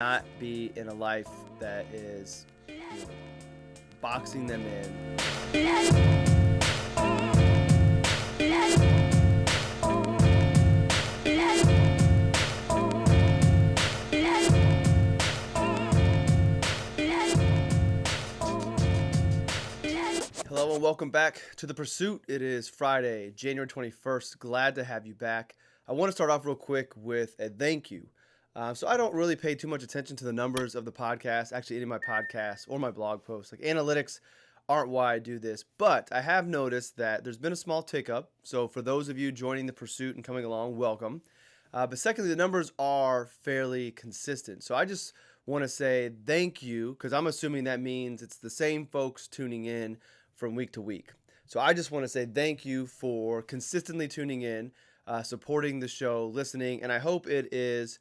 not be in a life that is boxing them in. Hello and welcome back to The Pursuit. It is Friday, January 21st. Glad to have you back. I want to start off real quick with a thank you. So I don't really pay too much attention to the numbers of the podcast, actually any of my podcasts or my blog posts. Like analytics aren't why I do this, but I have noticed that there's been a small tick up. So for those of you joining The Pursuit and coming along, welcome. But secondly, the numbers are fairly consistent. So I just want to say thank you because I'm assuming that means it's the same folks tuning in from week to week. So I just want to say thank you for consistently tuning in, supporting the show, listening, and I hope it is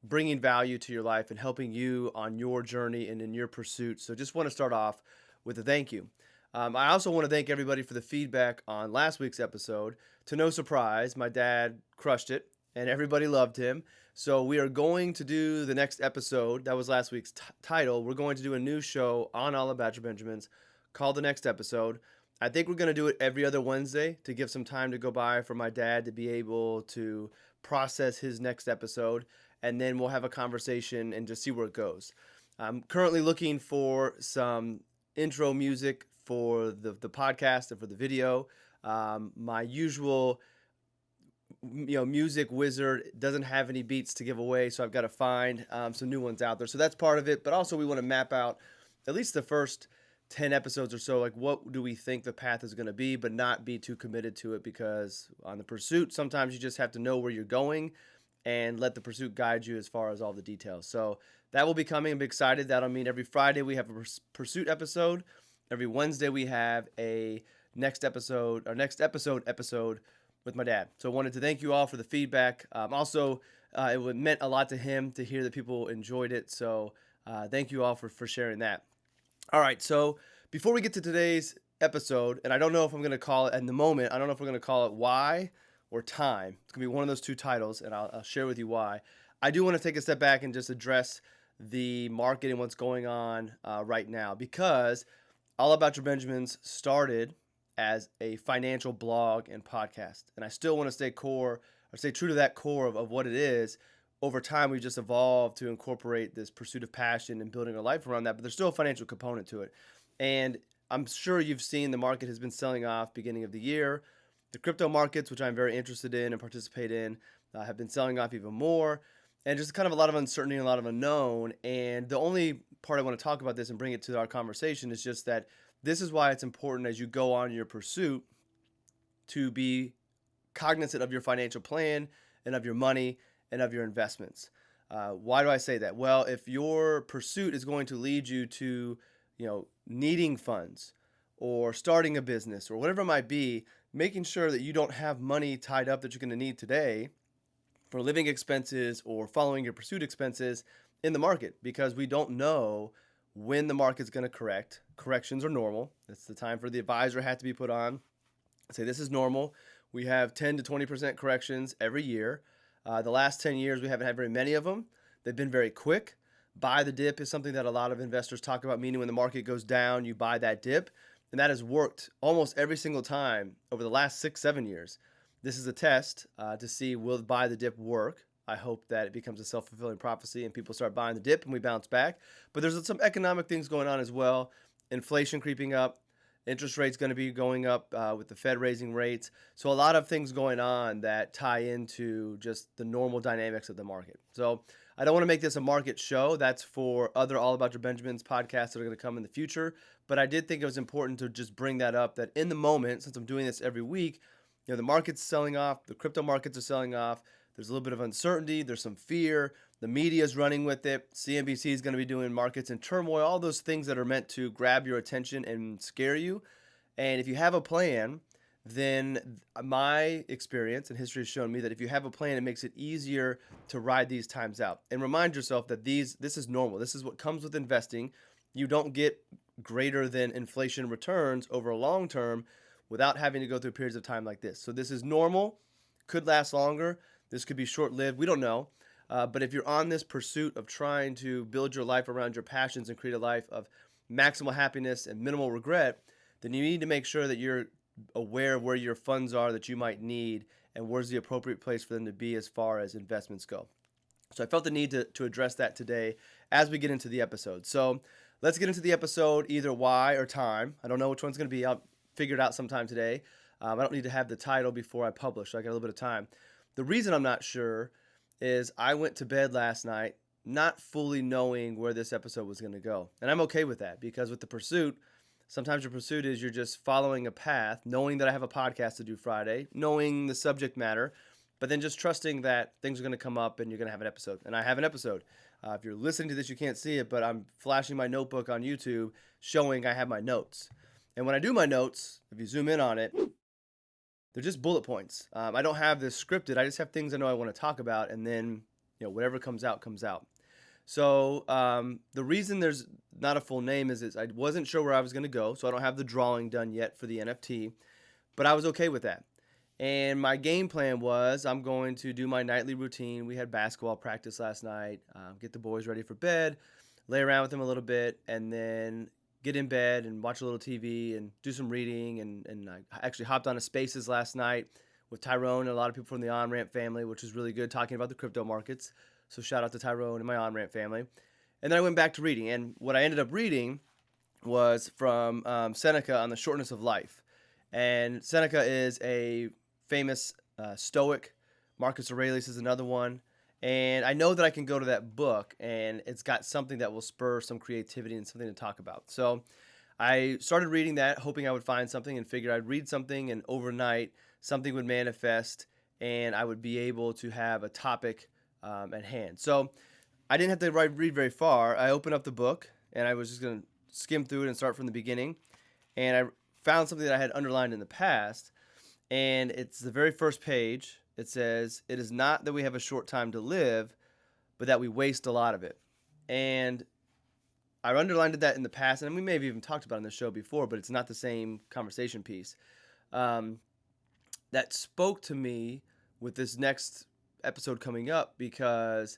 bringing value to your life and helping you on your journey and in your pursuit. So just want to start off with a thank you. I also want to thank everybody for the feedback on last week's episode. To no surprise, my dad crushed it and everybody loved him. So we are going to do the next episode. That was last week's title. We're going to do a new show on All About Your Benjamins called The Next Episode. I think we're going to do it every other Wednesday to give some time to go by for my dad to be able to process his next episode, and then we'll have a conversation and just see where it goes. I'm currently looking for some intro music for the podcast and for the video. My usual music wizard doesn't have any beats to give away, so I've got to find some new ones out there. So that's part of it, but also we want to map out at least the first 10 episodes or so, like what do we think the path is going to be, but not be too committed to it, because on the pursuit, sometimes you just have to know where you're going and let the pursuit guide you as far as all the details. So that will be coming. I'm excited. That'll mean every Friday we have a pursuit episode. Every Wednesday we have a next episode with my dad. So I wanted to thank you all for the feedback. Also, it meant a lot to him to hear that people enjoyed it. So thank you all for sharing that. All right, so before we get to today's episode, and I don't know if I'm going to call it, in the moment, I don't know if we're going to call it Why or Time. It's going to be one of those two titles, and I'll share with you why. I do want to take a step back and just address the market and what's going on right now, because All About Your Benjamins started as a financial blog and podcast, and I still want to stay true to that core of what it is. Over time, we've just evolved to incorporate this pursuit of passion and building our life around that, but there's still a financial component to it. And I'm sure you've seen the market has been selling off beginning of the year. The crypto markets, which I'm very interested in and participate in, have been selling off even more. And just kind of a lot of uncertainty and a lot of unknown. And the only part I want to talk about this and bring it to our conversation is just that this is why it's important as you go on your pursuit to be cognizant of your financial plan and of your money and of your investments. Why do I say that? Well, if your pursuit is going to lead you to, needing funds or starting a business or whatever it might be, making sure that you don't have money tied up that you're going to need today for living expenses or following your pursuit expenses in the market, because we don't know when the market's going to correct. Corrections are normal. It's the time for the advisor hat to be put on. Say this is normal. We have 10 to 20% corrections every year. The last 10 years, we haven't had very many of them. They've been very quick. Buy the dip is something that a lot of investors talk about, meaning when the market goes down, you buy that dip. And that has worked almost every single time over the last 6-7 years. This is a test to see, will buy the dip work? I hope that it becomes a self-fulfilling prophecy and people start buying the dip and we bounce back. But there's some economic things going on as well. Inflation creeping up. Interest rates going to be going up with the Fed raising rates. So a lot of things going on that tie into just the normal dynamics of the market. So I don't want to make this a market show. That's for other All About Your Benjamins podcasts that are going to come in the future. But I did think it was important to just bring that up, that in the moment, since I'm doing this every week, the market's selling off, the crypto markets are selling off. There's a little bit of uncertainty. There's some fear. The media is running with it. CNBC is going to be doing markets in turmoil, all those things that are meant to grab your attention and scare you. And if you have a plan, then my experience and history has shown me that if you have a plan, it makes it easier to ride these times out. And remind yourself that this is normal. This is what comes with investing. You don't get greater than inflation returns over a long term without having to go through periods of time like this. So this is normal, could last longer. This could be short-lived. We don't know. But if you're on this pursuit of trying to build your life around your passions and create a life of maximal happiness and minimal regret, then you need to make sure that you're aware of where your funds are that you might need and where's the appropriate place for them to be as far as investments go. So I felt the need to address that today as we get into the episode. So let's get into the episode, either why or time. I don't know which one's going to be. I'll figure it out sometime today. I don't need to have the title before I publish, so I got a little bit of time. The reason I'm not sure is I went to bed last night not fully knowing where this episode was going to go. And I'm okay with that, because with the pursuit, sometimes your pursuit is you're just following a path, knowing that I have a podcast to do Friday, knowing the subject matter, but then just trusting that things are going to come up and you're going to have an episode. And I have an episode. If you're listening to this, you can't see it, but I'm flashing my notebook on YouTube showing I have my notes. And when I do my notes, if you zoom in on it, they're just bullet points. I don't have this scripted. I just have things I know I want to talk about, and then whatever comes out, comes out. So the reason there's not a full name is I wasn't sure where I was going to go, so I don't have the drawing done yet for the NFT, but I was okay with that. And my game plan was I'm going to do my nightly routine. We had basketball practice last night, get the boys ready for bed, lay around with them a little bit, and then get in bed and watch a little TV and do some reading. And I actually hopped on a Spaces last night with Tyrone and a lot of people from the On-Ramp family, which was really good, talking about the crypto markets. So shout out to Tyrone and my On-Ramp family. And then I went back to reading. And what I ended up reading was from Seneca on the shortness of life. And Seneca is a famous Stoic. Marcus Aurelius is another one. And I know that I can go to that book and it's got something that will spur some creativity and something to talk about. So I started reading that, hoping I would find something, and figured I'd read something and overnight something would manifest and I would be able to have a topic at hand. So I didn't have to read very far. I opened up the book and I was just going to skim through it and start from the beginning. And I found something that I had underlined in the past. And it's the very first page. It says, "It is not that we have a short time to live, but that we waste a lot of it." And I underlined that in the past, and we may have even talked about it on the show before, but it's not the same conversation piece. That spoke to me with this next episode coming up, because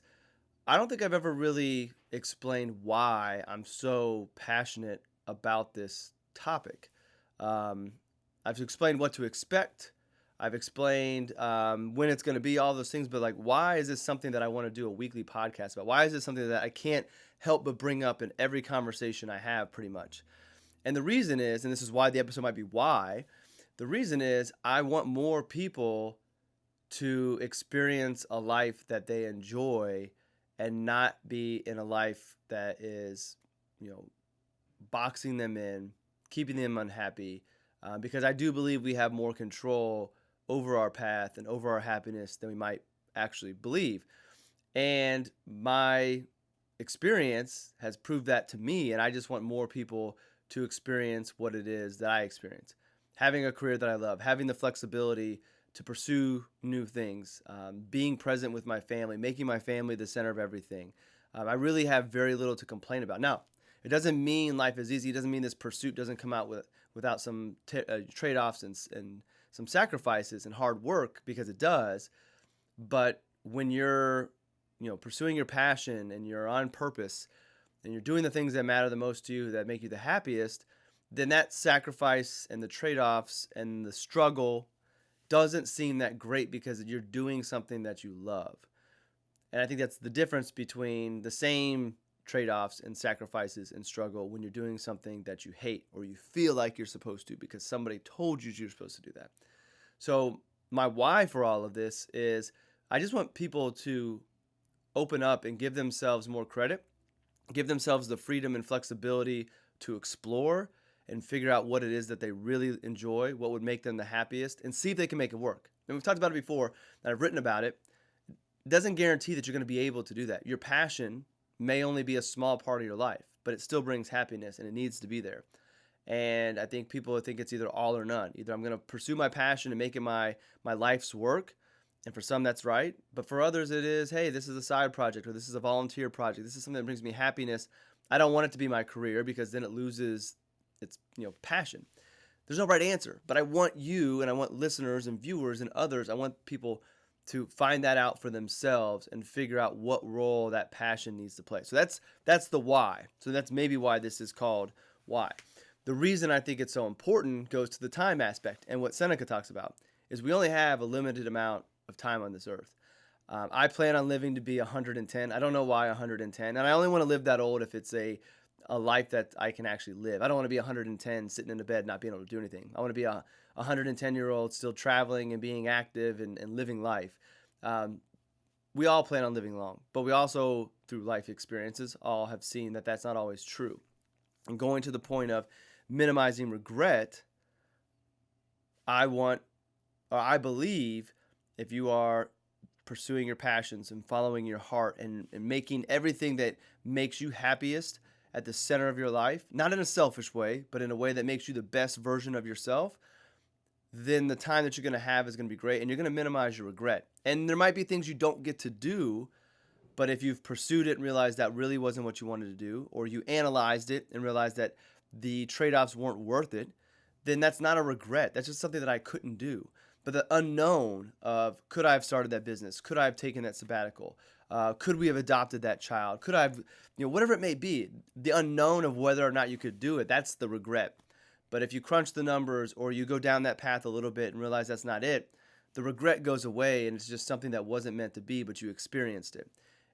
I don't think I've ever really explained why I'm so passionate about this topic. I've explained what to expect. I've explained when it's going to be, all those things, but why is this something that I want to do a weekly podcast about? Why is this something that I can't help but bring up in every conversation I have, pretty much? And the reason is, and this is why the episode might be why, the reason is I want more people to experience a life that they enjoy and not be in a life that is, boxing them in, keeping them unhappy, because I do believe we have more control over our path and over our happiness than we might actually believe. And my experience has proved that to me, and I just want more people to experience what it is that I experience. Having a career that I love, having the flexibility to pursue new things, being present with my family, making my family the center of everything. I really have very little to complain about. Now, it doesn't mean life is easy. It doesn't mean this pursuit doesn't come out without some trade-offs and some sacrifices and hard work, because it does. But when you're, pursuing your passion and you're on purpose and you're doing the things that matter the most to you, that make you the happiest, then that sacrifice and the trade-offs and the struggle doesn't seem that great, because you're doing something that you love. And I think that's the difference between the same trade-offs and sacrifices and struggle when you're doing something that you hate or you feel like you're supposed to because somebody told you you're supposed to do that. So my why for all of this is I just want people to open up and give themselves more credit, give themselves the freedom and flexibility to explore and figure out what it is that they really enjoy, what would make them the happiest, and see if they can make it work. And we've talked about it before, and I've written about it. It doesn't guarantee that you're going to be able to do that. Your passion may only be a small part of your life, but it still brings happiness, and it needs to be there. And I think people think it's either all or none. Either I'm going to pursue my passion and make it my life's work, and for some that's right, but for others it is, hey, this is a side project, or this is a volunteer project. This is something that brings me happiness. I don't want it to be my career, because then it loses its passion. There's no right answer, but I want you, and I want listeners and viewers and others, I want people to find that out for themselves and figure out what role that passion needs to play. So that's the why. So that's maybe why this is called why. The reason I think it's so important goes to the time aspect, and what Seneca talks about is we only have a limited amount of time on this earth. I plan on living to be 110. I don't know why 110, and I only want to live that old if it's a life that I can actually live. I don't want to be 110 sitting in a bed not being able to do anything. I want to be a 110-year-old still traveling and being active and living life. We all plan on living long, but we also, through life experiences, all have seen that that's not always true. And going to the point of minimizing regret, I believe if you are pursuing your passions and following your heart and making everything that makes you happiest at the center of your life, not in a selfish way, but in a way that makes you the best version of yourself, then the time that you're going to have is going to be great, and you're going to minimize your regret. And there might be things you don't get to do, but if you've pursued it and realized that really wasn't what you wanted to do, or you analyzed it and realized that the trade-offs weren't worth it, then that's not a regret. That's just something that I couldn't do. But the unknown of, could I have started that business? Could I have taken that sabbatical? Could we have adopted that child? Could I have, whatever it may be, the unknown of whether or not you could do it, that's the regret. But if you crunch the numbers or you go down that path a little bit and realize that's not it, the regret goes away and it's just something that wasn't meant to be, but you experienced it.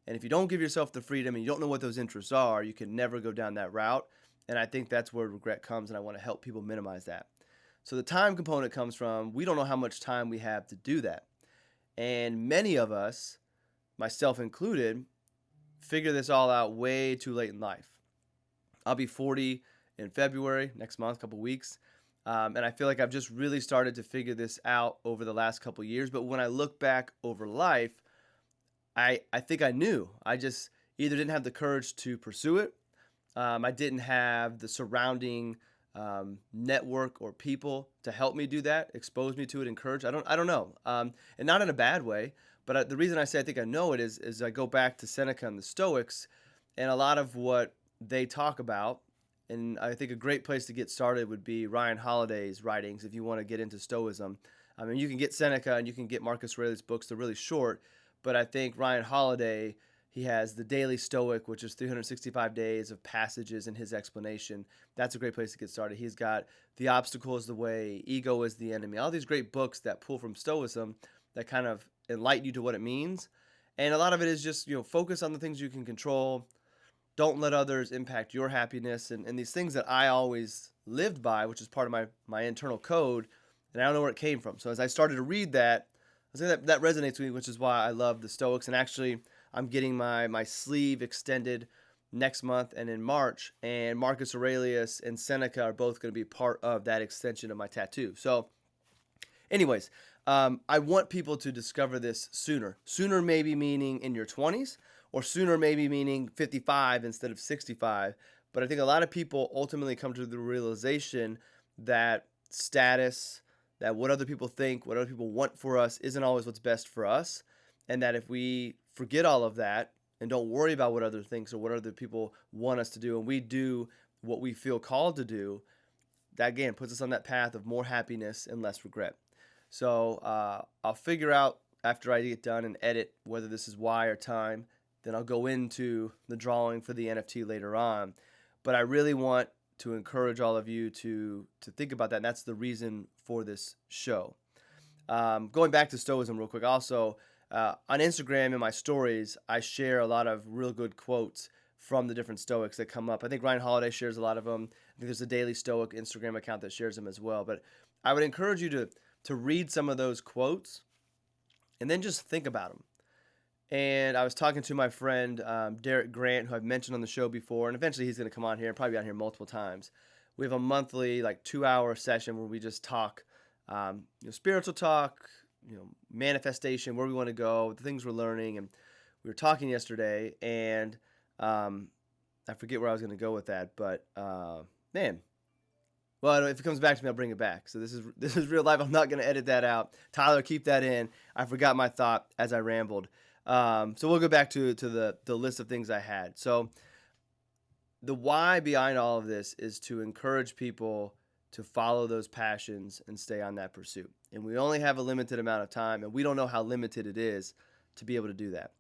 And if you don't give yourself the freedom and you don't know what those interests are, you can never go down that route. And I think that's where regret comes, and I want to help people minimize that. So the time component comes from, we don't know how much time we have to do that. And many of us, myself included, figure this all out way too late in life. I'll be 40 in February, next month, couple weeks. And I feel like I've just really started to figure this out over the last couple years. But when I look back over life, I think I knew. I just either didn't have the courage to pursue it. I didn't have the surrounding network or people to help me do that, expose me to it, encourage. I don't know. And not in a bad way, but the reason I say I think I know it is I go back to Seneca and the Stoics, and a lot of what they talk about. And I think a great place to get started would be Ryan Holiday's writings if you want to get into Stoicism. I mean, you can get Seneca and you can get Marcus Aurelius' books. They're really short, but I think Ryan Holiday, he has the Daily Stoic, which is 365 days of passages in his explanation. That's a great place to get started. He's got The Obstacle is the Way, Ego is the Enemy, all these great books that pull from Stoicism that kind of enlighten you to what it means. And a lot of it is just, focus on the things you can control. Don't let others impact your happiness, and these things that I always lived by, which is part of my internal code, and I don't know where it came from. So as I started to read that, I say that resonates with me, which is why I love the Stoics. And actually, I'm getting my sleeve extended next month and in March, and Marcus Aurelius and Seneca are both going to be part of that extension of my tattoo. So anyways, I want people to discover this sooner. Sooner maybe meaning in your 20s, or sooner maybe meaning 55 instead of 65. But I think a lot of people ultimately come to the realization that status, that what other people think, what other people want for us isn't always what's best for us. And that if we forget all of that and don't worry about what others think or what other people want us to do, and we do what we feel called to do, that again puts us on that path of more happiness and less regret. So I'll figure out after I get done and edit whether this is why or time. Then I'll go into the drawing for the NFT later on. But I really want to encourage all of you to think about that. And that's the reason for this show. Going back to Stoicism real quick. Also, on Instagram in my stories, I share a lot of real good quotes from the different Stoics that come up. I think Ryan Holiday shares a lot of them. I think there's a Daily Stoic Instagram account that shares them as well. But I would encourage you to read some of those quotes and then just think about them. And I was talking to my friend, Derek Grant, who I've mentioned on the show before, and eventually he's going to come on here and probably be on here multiple times. We have a monthly, 2-hour session where we just talk, spiritual talk, manifestation, where we want to go, the things we're learning. And we were talking yesterday, and I forget where I was going to go with that, but man. Well, if it comes back to me, I'll bring it back. So this is real life. I'm not going to edit that out. Tyler, keep that in. I forgot my thought as I rambled. So we'll go back to the list of things I had. So the why behind all of this is to encourage people to follow those passions and stay on that pursuit. and we only have a limited amount of time, and we don't know how limited it is to be able to do that.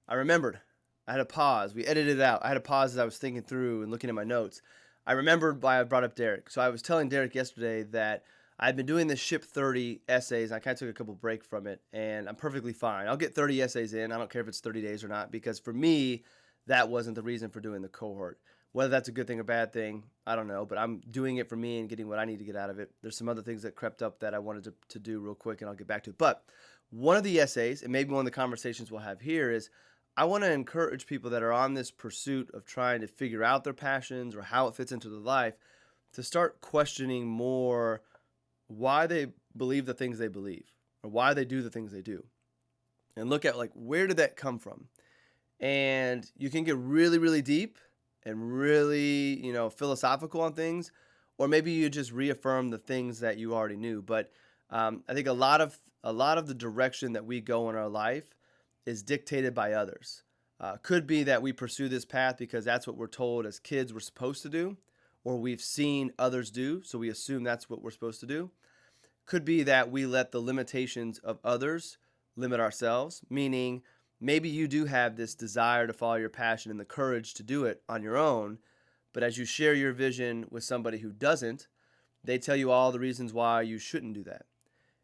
I remembered. I had a pause. We edited it out. I had a pause as I was thinking through and looking at my notes. I remembered why I brought up Derek. So I was telling Derek yesterday that I've been doing this Ship 30 essays. I kind of took a couple break from it, and I'm perfectly fine. I'll get 30 essays in. I don't care if it's 30 days or not, because for me, that wasn't the reason for doing the cohort. Whether that's a good thing or bad thing, I don't know, but I'm doing it for me and getting what I need to get out of it. There's some other things that crept up that I wanted to do real quick, and I'll get back to it. But one of the essays, and maybe one of the conversations we'll have here, is I want to encourage people that are on this pursuit of trying to figure out their passions or how it fits into their life to start questioning more why they believe the things they believe or why they do the things they do. And look at, like, where did that come from? And you can get really, really deep and really, philosophical on things, or maybe you just reaffirm the things that you already knew. But I think a lot of the direction that we go in our life is dictated by others. Could be that we pursue this path because that's what we're told as kids we're supposed to do, or we've seen others do, so we assume that's what we're supposed to do. Could be that we let the limitations of others limit ourselves, meaning maybe you do have this desire to follow your passion and the courage to do it on your own, but as you share your vision with somebody who doesn't, they tell you all the reasons why you shouldn't do that.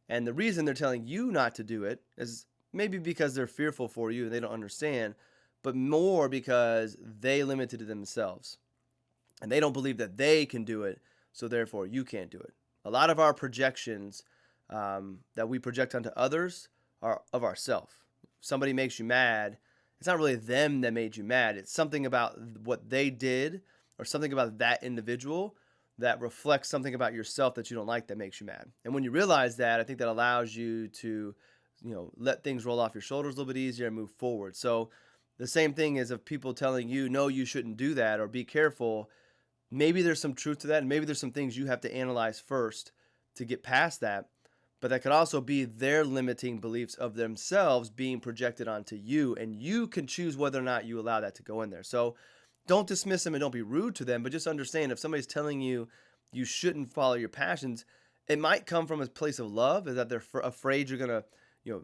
And the reason they're telling you not to do it is maybe because they're fearful for you and they don't understand, but more because they limited it themselves. And they don't believe that they can do it, so therefore you can't do it. A lot of our projections that we project onto others are of ourselves. Somebody makes you mad, it's not really them that made you mad. It's something about what they did or something about that individual that reflects something about yourself that you don't like that makes you mad. And when you realize that, I think that allows you to, let things roll off your shoulders a little bit easier and move forward. So the same thing is of people telling you, no, you shouldn't do that or be careful. Maybe there's some truth to that, and maybe there's some things you have to analyze first to get past that. But that could also be their limiting beliefs of themselves being projected onto you, and you can choose whether or not you allow that to go in there. So don't dismiss them and don't be rude to them, but just understand if somebody's telling you you shouldn't follow your passions, it might come from a place of love, is that they're afraid you're going to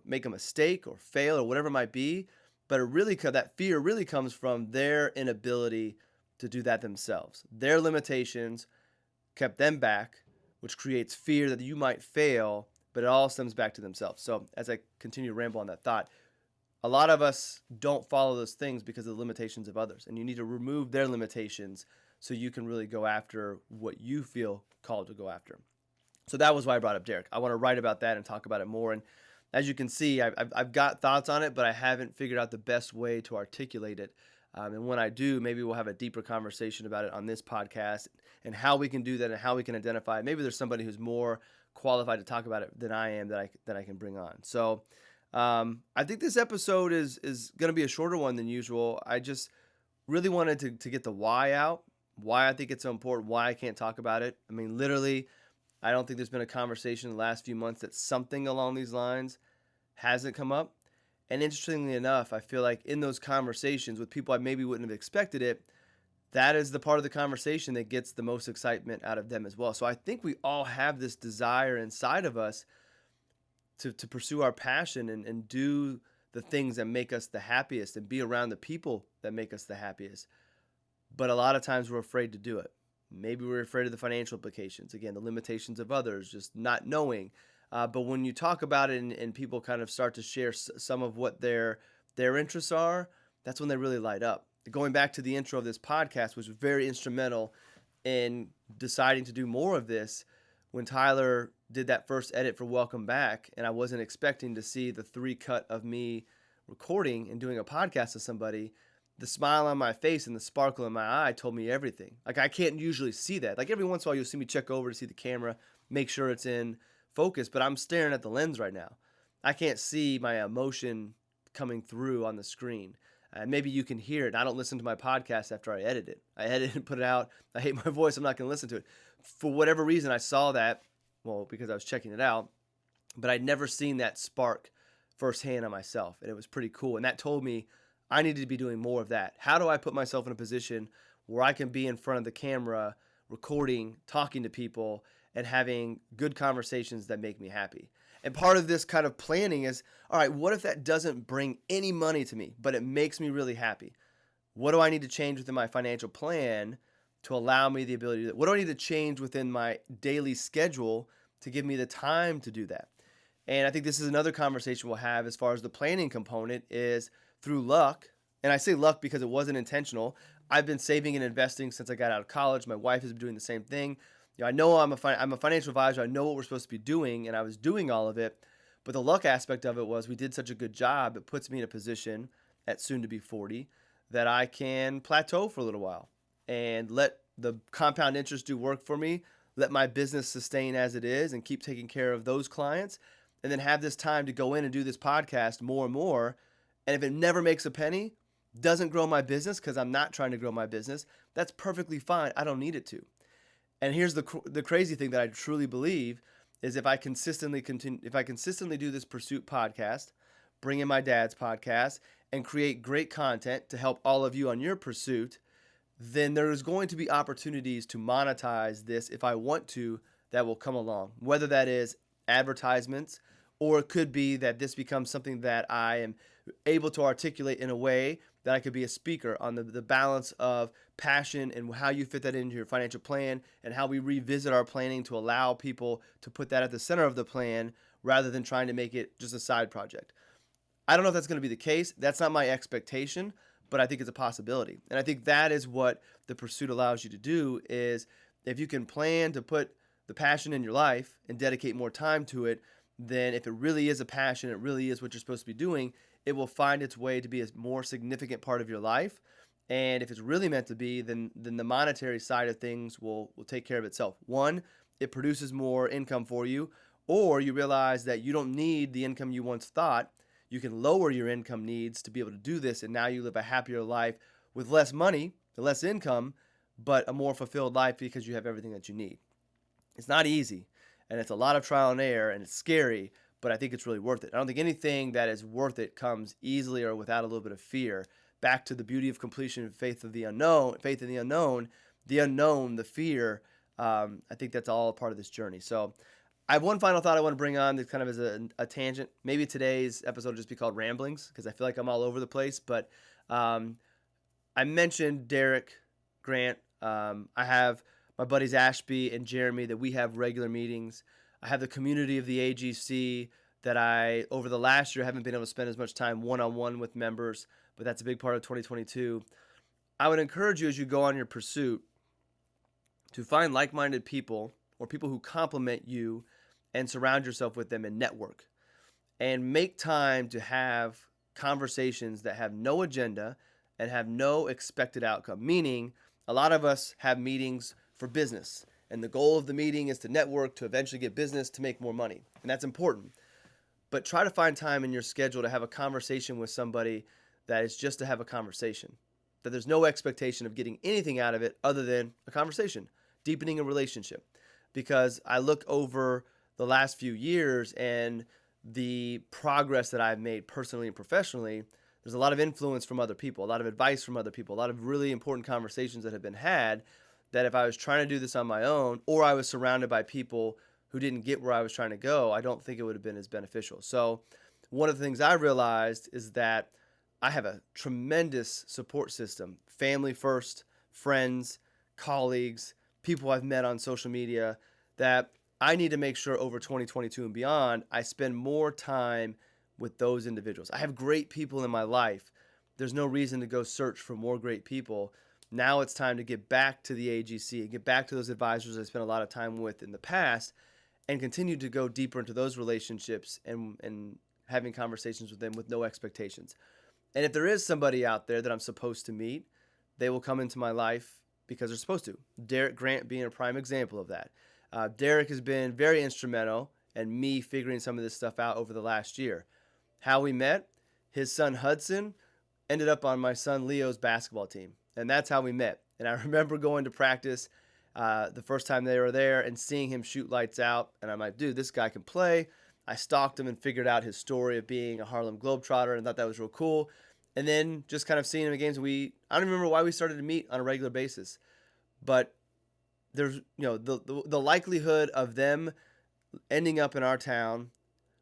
make a mistake or fail or whatever it might be. But that fear really comes from their inability to do that themselves. Their limitations kept them back, which creates fear that you might fail, but it all stems back to themselves. So as I continue to ramble on that thought, a lot of us don't follow those things because of the limitations of others, and you need to remove their limitations so you can really go after what you feel called to go after. So that was why I brought up Derek. I want to write about that and talk about it more. And as you can see, I've got thoughts on it, but I haven't figured out the best way to articulate it. And when I do, maybe we'll have a deeper conversation about it on this podcast and how we can do that and how we can identify it. Maybe there's somebody who's more qualified to talk about it than I am that I can bring on. So I think this episode is going to be a shorter one than usual. I just really wanted to get the why out, why I think it's so important, why I can't talk about it. I mean, literally, I don't think there's been a conversation in the last few months that something along these lines hasn't come up. And interestingly enough, I feel like in those conversations with people I maybe wouldn't have expected it, that is the part of the conversation that gets the most excitement out of them as well. So I think we all have this desire inside of us to pursue our passion and do the things that make us the happiest and be around the people that make us the happiest. But a lot of times we're afraid to do it. Maybe we're afraid of the financial implications. Again, the limitations of others, just not knowing. But when you talk about it and people kind of start to share some of what their interests are, that's when they really light up. Going back to the intro of this podcast, which was very instrumental in deciding to do more of this, when Tyler did that first edit for Welcome Back, and I wasn't expecting to see the 3-cut of me recording and doing a podcast with somebody, the smile on my face and the sparkle in my eye told me everything. Like, I can't usually see that. Like, every once in a while you'll see me check over to see the camera, make sure it's in focus, but I'm staring at the lens right now. I can't see my emotion coming through on the screen. Maybe you can hear it. I don't listen to my podcast after I edit it. I edit and put it out. I hate my voice. I'm not going to listen to it. For whatever reason, I saw that, well, because I was checking it out, but I'd never seen that spark firsthand on myself, and it was pretty cool. And that told me I needed to be doing more of that. How do I put myself in a position where I can be in front of the camera, recording, talking to people, and having good conversations that make me happy? And part of this kind of planning is, all right, what if that doesn't bring any money to me, but it makes me really happy? What do I need to change within my financial plan to allow me the ability to do that? What do I need to change within my daily schedule to give me the time to do that? And I think this is another conversation we'll have as far as the planning component is through luck. And I say luck because it wasn't intentional. I've been saving and investing since I got out of college. My wife has been doing the same thing. I know I'm a financial advisor. I know what we're supposed to be doing, and I was doing all of it. But the luck aspect of it was we did such a good job. It puts me in a position at soon to be 40 that I can plateau for a little while and let the compound interest do work for me, let my business sustain as it is and keep taking care of those clients, and then have this time to go in and do this podcast more and more. And if it never makes a penny, doesn't grow my business because I'm not trying to grow my business, that's perfectly fine. I don't need it to. And here's the crazy thing that I truly believe is if I consistently do this Pursuit podcast, bring in my dad's podcast, and create great content to help all of you on your pursuit, then there's going to be opportunities to monetize this if I want to that will come along, whether that is advertisements, or it could be that this becomes something that I am able to articulate in a way that I could be a speaker on the balance of passion and how you fit that into your financial plan and how we revisit our planning to allow people to put that at the center of the plan rather than trying to make it just a side project. I don't know if that's going to be the case. That's not my expectation, but I think it's a possibility. And I think that is what the Pursuit allows you to do is if you can plan to put the passion in your life and dedicate more time to it, then if it really is a passion, it really is what you're supposed to be doing, it will find its way to be a more significant part of your life. And if it's really meant to be, then the monetary side of things will take care of itself. One, it produces more income for you, or you realize that you don't need the income you once thought. You can lower your income needs to be able to do this, and now you live a happier life with less money, less income, but a more fulfilled life because you have everything that you need. It's not easy, and it's a lot of trial and error, and it's scary, but I think it's really worth it. I don't think anything that is worth it comes easily or without a little bit of fear. Back to the beauty of completion and faith in the unknown, the fear. I think that's all part of this journey. So I have one final thought I want to bring on that kind of is a tangent. Maybe today's episode will just be called Ramblings because I feel like I'm all over the place. But I mentioned Derek Grant. I have my buddies Ashby and Jeremy that we have regular meetings. I have the community of the AGC that I, over the last year, haven't been able to spend as much time one-on-one with members, but that's a big part of 2022. I would encourage you as you go on your pursuit to find like-minded people or people who complement you and surround yourself with them and network. And make time to have conversations that have no agenda and have no expected outcome. Meaning, a lot of us have meetings for business. And the goal of the meeting is to network, to eventually get business, to make more money. And that's important. But try to find time in your schedule to have a conversation with somebody that is just to have a conversation. That there's no expectation of getting anything out of it other than a conversation, deepening a relationship. Because I look over the last few years and the progress that I've made personally and professionally, there's a lot of influence from other people, a lot of advice from other people, a lot of really important conversations that have been had that if I was trying to do this on my own or I was surrounded by people who didn't get where I was trying to go, I don't think it would have been as beneficial. So one of the things I realized is that I have a tremendous support system, family first, friends, colleagues, people I've met on social media, that I need to make sure over 2022 and beyond, I spend more time with those individuals. I have great people in my life. There's no reason to go search for more great people. Now it's time to get back to the AGC and get back to those advisors I spent a lot of time with in the past and continue to go deeper into those relationships and having conversations with them with no expectations. And if there is somebody out there that I'm supposed to meet, they will come into my life because they're supposed to. Derek Grant being a prime example of that. Derek has been very instrumental in me figuring some of this stuff out over the last year. How we met, his son Hudson ended up on my son Leo's basketball team. And that's how we met. And I remember going to practice the first time they were there and seeing him shoot lights out. And I'm like, dude, this guy can play. I stalked him and figured out his story of being a Harlem Globetrotter and thought that was real cool. And then just kind of seeing him in games. I don't remember why we started to meet on a regular basis. But there's, the likelihood of them ending up in our town,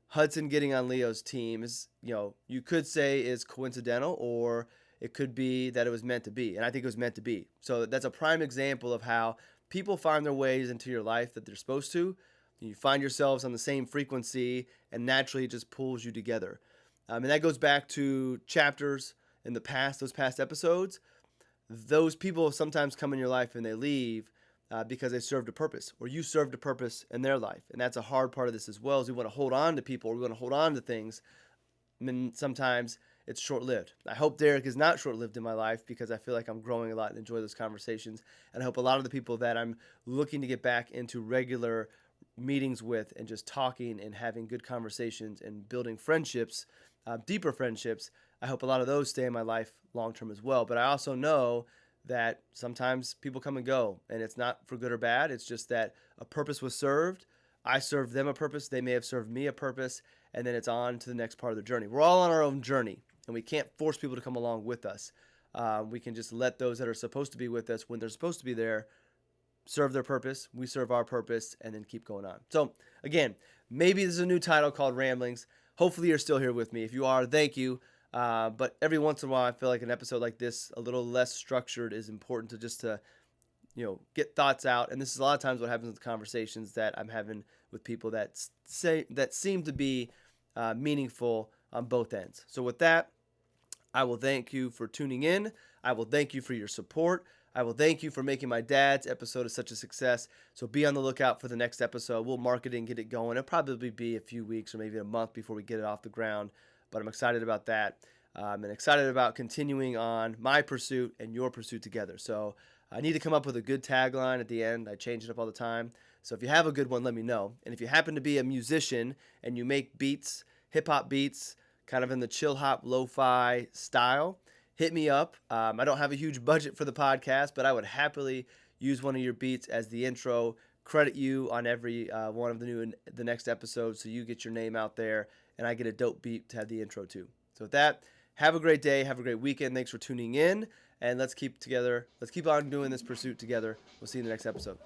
Hudson getting on Leo's team is, you could say is coincidental, or it could be that it was meant to be. And I think it was meant to be. So that's a prime example of how people find their ways into your life that they're supposed to. You find yourselves on the same frequency, and naturally it just pulls you together. And that goes back to chapters in the past, those past episodes. Those people sometimes come in your life and they leave because they served a purpose, or you served a purpose in their life. And that's a hard part of this as well, is we want to hold on to people, or we want to hold on to things. And sometimes it's short-lived. I hope Derek is not short-lived in my life, because I feel like I'm growing a lot and enjoy those conversations. And I hope a lot of the people that I'm looking to get back into regular meetings with and just talking and having good conversations and building friendships, deeper friendships, I hope a lot of those stay in my life long term as well. But I also know that sometimes people come and go, and it's not for good or bad. It's just that a purpose was served. I served them a purpose. They may have served me a purpose, and then it's on to the next part of the journey. We're all on our own journey, and we can't force people to come along with us. We can just let those that are supposed to be with us when they're supposed to be there serve their purpose. We serve our purpose, and then keep going on. So again, maybe this is a new title called Ramblings. Hopefully you're still here with me. If you are, thank you. But every once in a while, I feel like an episode like this, a little less structured, is important to just to get thoughts out. And this is a lot of times what happens with conversations that I'm having with people that seem to be meaningful on both ends. So with that, I will thank you for tuning in. I will thank you for your support. I will thank you for making my dad's episode such a success. So be on the lookout for the next episode. We'll market it and get it going. It'll probably be a few weeks or maybe a month before we get it off the ground. But I'm excited about that. And excited about continuing on my pursuit and your pursuit together. So I need to come up with a good tagline at the end. I change it up all the time. So if you have a good one, let me know. And if you happen to be a musician and you make beats, hip-hop beats, kind of in the chill hop lo-fi style, hit me up. I don't have a huge budget for the podcast, but I would happily use one of your beats as the intro, credit you on every one of the next episodes, so you get your name out there and I get a dope beat to have the intro to. So with that, have a great day, have a great weekend. Thanks for tuning in, and let's keep on doing this pursuit together. We'll see you in the next episode.